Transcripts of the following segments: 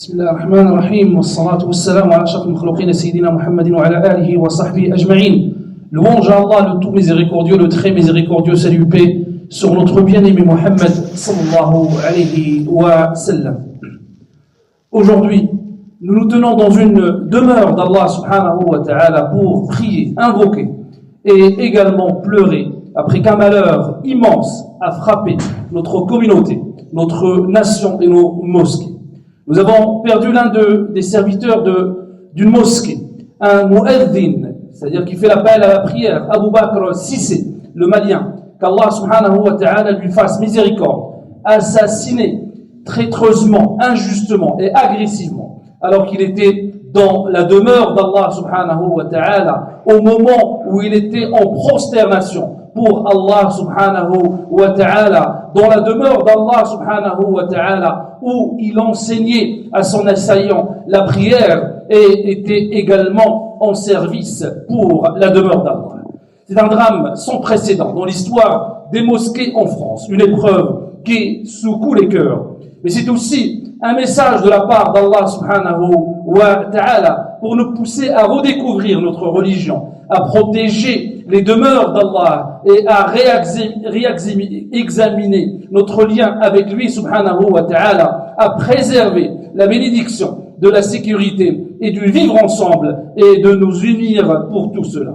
بسم الله الرحمن الرحيم والصلاة والسلام على أشرف المخلوقين سيدنا محمد وعلى آله وصحبه أجمعين. Louange à Allah, le tout miséricordieux, le très miséricordieux, salut paix sur notre bien-aimé Mohammed sallallahu alayhi wa sallam. Aujourd'hui, nous nous tenons dans une demeure d'Allah subhanahu wa ta'ala pour prier, invoquer et également pleurer après qu'un malheur immense a frappé notre communauté, notre nation et nos mosquées. Nous avons perdu l'un des serviteurs d'une mosquée, un mu'adhin, c'est-à-dire qui fait l'appel à la prière, Abu Bakr Sissé, le Malien, qu'Allah subhanahu wa ta'ala lui fasse miséricorde, assassiné traîtreusement, injustement et agressivement, alors qu'il était dans la demeure d'Allah subhanahu wa ta'ala, au moment où il était en prosternation pour Allah subhanahu wa ta'ala, dans la demeure d'Allah subhanahu wa ta'ala, où il enseignait à son assaillant la prière et était également en service pour la demeure d'Allah. C'est un drame sans précédent dans l'histoire des mosquées en France, une épreuve qui secoue les cœurs. Mais c'est aussi un message de la part d'Allah subhanahu wa ta'ala pour nous pousser à redécouvrir notre religion, à protéger les demeures d'Allah et à réexaminer notre lien avec lui subhanahu wa ta'ala, à préserver la bénédiction de la sécurité et du vivre ensemble et de nous unir pour tout cela.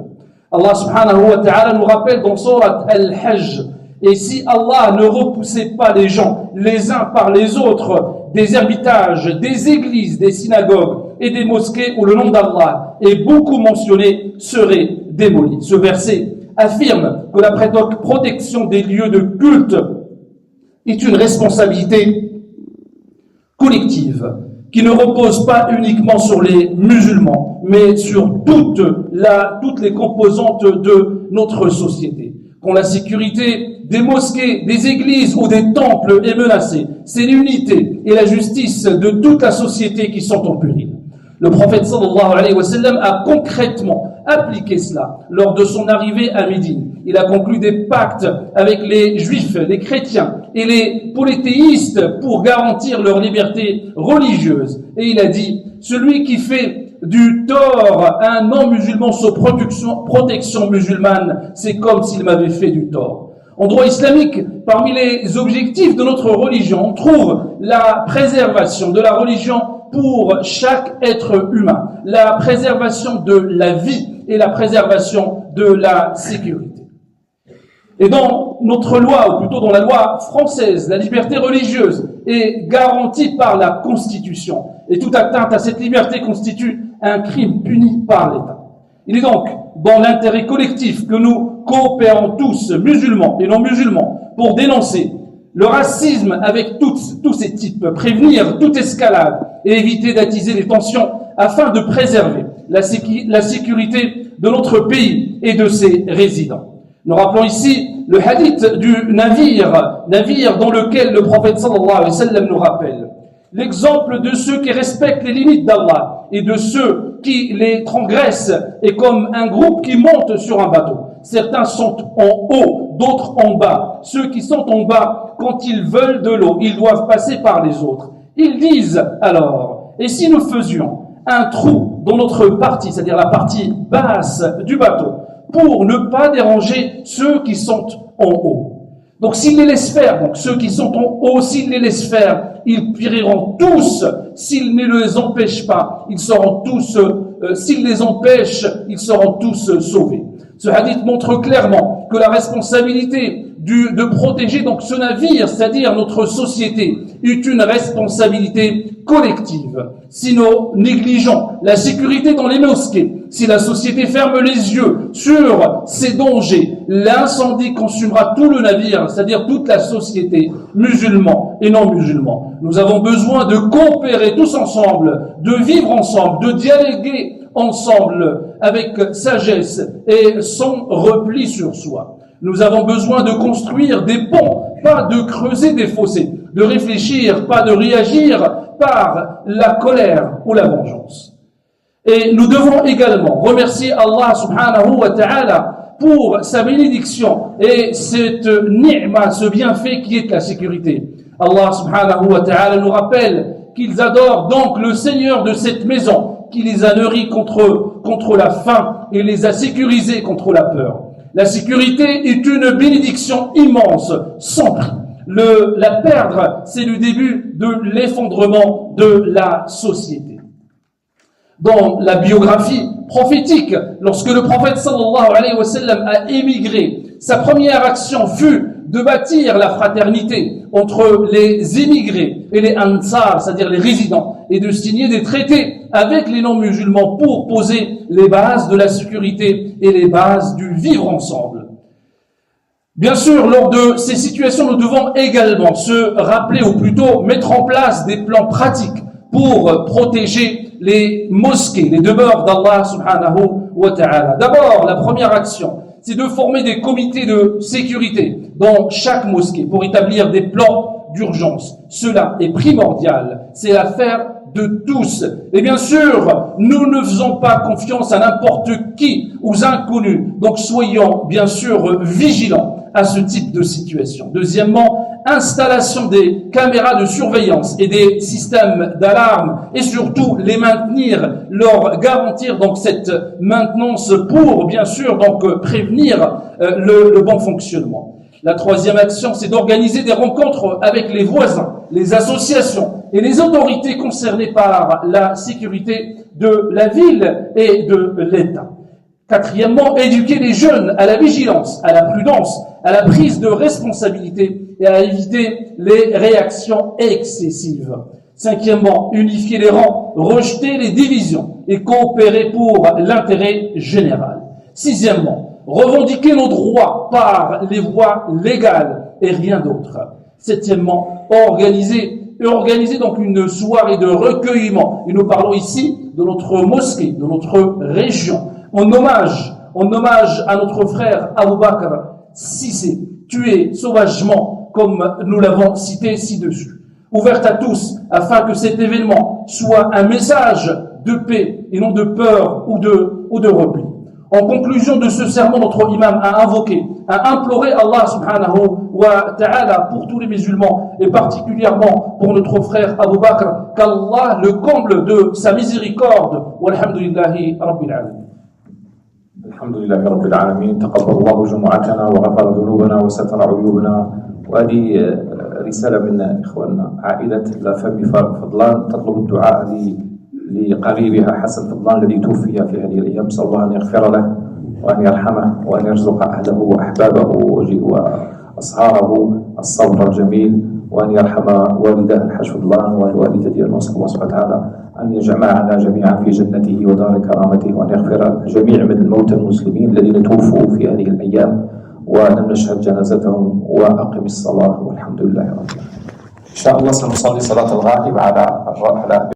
Allah subhanahu wa ta'ala nous rappelle dans Sourate Al-Hajj, et si Allah ne repoussait pas les gens les uns par les autres des ermitages, des églises, des synagogues et des mosquées où le nom d'Allah est beaucoup mentionné serait démoli. Ce verset affirme que la protection des lieux de culte est une responsabilité collective qui ne repose pas uniquement sur les musulmans, mais sur toutes les composantes de notre société. Quand la sécurité des mosquées, des églises ou des temples est menacée, c'est l'unité et la justice de toute la société qui sont en péril. Le prophète sallallahu alayhi wa sallam a concrètement appliqué cela lors de son arrivée à Médine. Il a conclu des pactes avec les juifs, les chrétiens et les polythéistes pour garantir leur liberté religieuse. Et il a dit, celui qui fait du tort à un non-musulman sous protection musulmane, c'est comme s'il m'avait fait du tort. En droit islamique, parmi les objectifs de notre religion, on trouve la préservation de la religion pour chaque être humain, la préservation de la vie et la préservation de la sécurité. Et dans notre loi, ou plutôt dans la loi française, la liberté religieuse est garantie par la Constitution. Et toute atteinte à cette liberté constitue un crime puni par l'État. Il est donc dans l'intérêt collectif que nous coopérons tous, musulmans et non musulmans, pour dénoncer le racisme avec tous ces types, prévenir toute escalade et éviter d'attiser les tensions afin de préserver la sécurité de notre pays et de ses résidents. Nous rappelons ici le hadith du navire dans lequel le prophète sallallahu alayhi wa sallam nous rappelle l'exemple de ceux qui respectent les limites d'Allah et de ceux qui les transgressent est comme un groupe qui monte sur un bateau. Certains sont en haut, d'autres en bas. Ceux qui sont en bas, quand ils veulent de l'eau, ils doivent passer par les autres. Ils disent alors, et si nous faisions un trou dans notre partie, c'est-à-dire la partie basse du bateau, pour ne pas déranger ceux qui sont en haut. Donc s'ils les laissent faire, donc ceux qui sont en haut, s'ils les laissent faire, ils périront tous. S'ils ne les empêchent pas, ils seront tous, s'ils les empêchent, ils seront tous sauvés. Ce hadith montre clairement que la responsabilité de protéger donc ce navire, c'est-à-dire notre société, est une responsabilité collective. Si nous négligeons la sécurité dans les mosquées, si la société ferme les yeux sur ces dangers, l'incendie consumera tout le navire, c'est-à-dire toute la société, musulmans et non musulmans. Nous avons besoin de coopérer tous ensemble, de vivre ensemble, de dialoguer ensemble avec sagesse et sans repli sur soi. Nous avons besoin de construire des ponts, pas de creuser des fossés, de réfléchir, pas de réagir par la colère ou la vengeance. Et nous devons également remercier Allah subhanahu wa ta'ala pour sa bénédiction et cette ni'ma, ce bienfait qui est la sécurité. Allah subhanahu wa ta'ala nous rappelle qu'ils adorent donc le Seigneur de cette maison, qui les a nourris contre la faim et les a sécurisés contre la peur. La sécurité est une bénédiction immense, sans prix. La perdre, c'est le début de l'effondrement de la société. Dans la biographie prophétique, lorsque le prophète sallallahu alayhi wa sallam a émigré, sa première action fut de bâtir la fraternité entre les immigrés et les ansar, c'est-à-dire les résidents, et de signer des traités avec les non-musulmans pour poser les bases de la sécurité et les bases du vivre ensemble. Bien sûr, lors de ces situations, nous devons également se rappeler, ou plutôt mettre en place des plans pratiques pour protéger les mosquées, les demeures d'Allah subhanahu wa ta'ala. D'abord, la première action, c'est de former des comités de sécurité dans chaque mosquée pour établir des plans d'urgence. Cela est primordial, c'est l'affaire de tous. Et bien sûr, nous ne faisons pas confiance à n'importe qui, aux inconnus. Donc soyons bien sûr vigilants à ce type de situation. Deuxièmement, installation des caméras de surveillance et des systèmes d'alarme, et surtout les maintenir, leur garantir donc cette maintenance pour bien sûr donc prévenir le bon fonctionnement. La troisième action, c'est d'organiser des rencontres avec les voisins, les associations et les autorités concernées par la sécurité de la ville et de l'État. Quatrièmement, éduquer les jeunes à la vigilance, à la prudence, à la prise de responsabilité et à éviter les réactions excessives. Cinquièmement, unifier les rangs, rejeter les divisions et coopérer pour l'intérêt général. Sixièmement, revendiquer nos droits par les voies légales et rien d'autre. Septièmement, organiser donc une soirée de recueillement. Et nous parlons ici de notre mosquée, de notre région, en hommage à notre frère Abu Bakr Cissé, tué sauvagement, comme nous l'avons cité ci-dessus. Ouverte à tous, afin que cet événement soit un message de paix et non de peur ou de repli. En conclusion de ce sermon, notre imam a imploré Allah subhanahu wa ta'ala pour tous les musulmans et particulièrement pour notre frère Abu Bakr, qu'Allah le comble de sa miséricorde. Walhamdulillahi rabbil alamin. الحمد لله رب العالمين. تقبل الله جمعتنا وغفر ذنوبنا وستر عيوبنا. وهذه رسالة من إخواننا عائلة لا فامي فضلان تطلب الدعاء لقريبها حسن فضلان الذي توفي في هذه الأيام. نسأل الله أن يغفر له وأن يرحمه وأن يرزق أهله وأحبابه وأصهاره الصبر الجميل وأن يرحم والده الحاج فضلان والوالدة ديالو. نسأل الله سبحانه وتعالى أن يجمعنا جميعا في جنته ودار كرامته وأن يغفر جميع من الموتى المسلمين الذين توفوا في هذه الأيام وأن نشهد جنازتهم وأقم الصلاة والحمد لله رب العالمين. إن شاء الله سنصلي صلاة الغائب على